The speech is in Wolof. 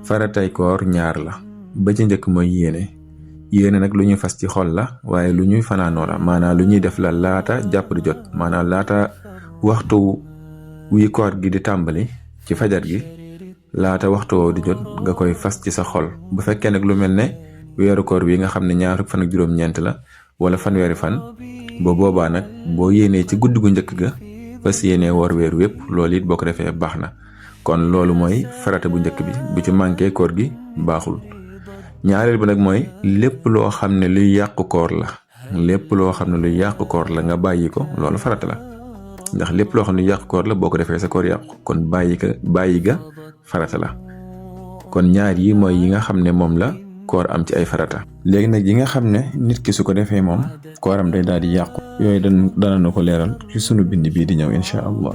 faratay koor ñaar la ba ci njëkk mooy yéene nag lu ñuy fas ci xol la waaye lu ñuy fanaanoo la maanaam lu ñuy def la laata jàpp di jot maanaam laata waxtu wi koor gi di tàmbali ci fajar gi laata waxtu woo di jot nga koy fas ci sa xol bu fekkee nag lu mel ne weeru koor wi nga xam ne ñaar fan ak juróom-ñeent la wala fanweeri fan boo boobaa nag boo yéenee ci guddi gu njëkk ga fas yéenee woor weer wépp loolu it boo ko defee baax na kon loolu mooy farata bu njëkk bi bu ci manqué koor gi baaxul ñaareel bi nag mooy lépp loo xam ne luy yàqu koor la nga bàyyi ko loolu farata la ndax lépp loo xam ne luy yàqu koor la boo ko defee sa koor yàqu kon bàyyi ga farata la kon ñaar yi mooy yi nga xam ne moom la koor am ci ay farata. léegi nag yi nga xam ne nit ki su ko defee moom kooram day daal di yàqu yooyu dana na ko leeral ci sunu bind bii di ñëw incha allah.